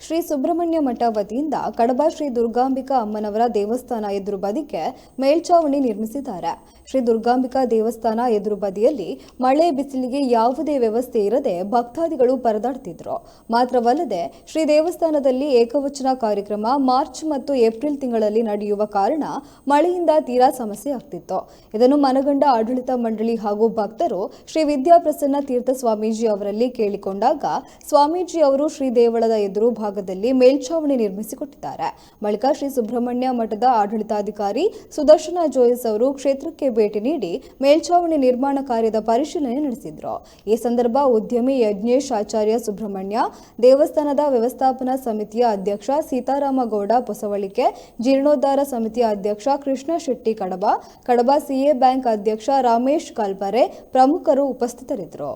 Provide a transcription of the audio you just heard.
ಶ್ರೀ ಸುಬ್ರಹ್ಮಣ್ಯ ಮಠ ವತಿಯಿಂದ ಕಡಬ ಶ್ರೀ ದುರ್ಗಾಂಬಿಕಾ ಅಮ್ಮನವರ ದೇವಸ್ಥಾನ ಎದುರು ಬದಿಗೆ ಮೇಲ್ಛಾವಣಿ ನಿರ್ಮಿಸಿದ್ದಾರೆ. ಶ್ರೀ ದುರ್ಗಾಂಬಿಕಾ ದೇವಸ್ಥಾನ ಎದುರು ಬದಿಯಲ್ಲಿ ಮಳೆ ಬಿಸಿಲಿಗೆ ಯಾವುದೇ ವ್ಯವಸ್ಥೆ ಇರದೆ ಭಕ್ತಾದಿಗಳು ಪರದಾಡುತ್ತಿದ್ದರು. ಮಾತ್ರವಲ್ಲದೆ ಶ್ರೀ ದೇವಸ್ಥಾನದಲ್ಲಿ ಏಕವಚನ ಕಾರ್ಯಕ್ರಮ ಮಾರ್ಚ್ ಮತ್ತು ಏಪ್ರಿಲ್ ತಿಂಗಳಲ್ಲಿ ನಡೆಯುವ ಕಾರಣ ಮಳೆಯಿಂದ ತೀರಾ ಸಮಸ್ಯೆ ಆಗ್ತಿತ್ತು. ಇದನ್ನು ಮನಗಂಡ ಆಡಳಿತ ಮಂಡಳಿ ಹಾಗೂ ಭಕ್ತರು ಶ್ರೀ ವಿದ್ಯಾಪ್ರಸನ್ನ ತೀರ್ಥ ಸ್ವಾಮೀಜಿ ಅವರಲ್ಲಿ ಕೇಳಿಕೊಂಡಾಗ ಸ್ವಾಮೀಜಿ ಅವರು ಶ್ರೀ ದೇವಳದ ಎದುರು ಭಾಗದಲ್ಲಿ ಮೇಲ್ಛಾವಣಿ ನಿರ್ಮಿಸಿಕೊಟ್ಟಿದ್ದಾರೆ. ಬಳಿಕ ಶ್ರೀ ಸುಬ್ರಹ್ಮಣ್ಯ ಮಠದ ಆಡಳಿತಾಧಿಕಾರಿ ಸುದರ್ಶನ ಜೋಯಿಸ್ ಅವರು ಕ್ಷೇತ್ರಕ್ಕೆ ಭೇಟಿ ನೀಡಿ ಮೇಲ್ಛಾವಣಿ ನಿರ್ಮಾಣ ಕಾರ್ಯದ ಪರಿಶೀಲನೆ ನಡೆಸಿದರು. ಈ ಸಂದರ್ಭ ಉದ್ಯಮಿ ಯಜ್ಞೇಶ್ ಆಚಾರ್ಯ ಸುಬ್ರಹ್ಮಣ್ಯ, ದೇವಸ್ಥಾನದ ವ್ಯವಸ್ಥಾಪನಾ ಸಮಿತಿಯ ಅಧ್ಯಕ್ಷ ಸೀತಾರಾಮಗೌಡ ಪೊಸವಳಿಕೆ, ಜೀರ್ಣೋದ್ಧಾರ ಸಮಿತಿಯ ಅಧ್ಯಕ್ಷ ಕೃಷ್ಣ ಶೆಟ್ಟಿ ಕಡಬ, ಕಡಬ ಸಿಎ ಬ್ಯಾಂಕ್ ಅಧ್ಯಕ್ಷ ರಾಮೇಶ್ ಕಲ್ಪರೆ ಪ್ರಮುಖರು ಉಪಸ್ಥಿತರಿದ್ದರು.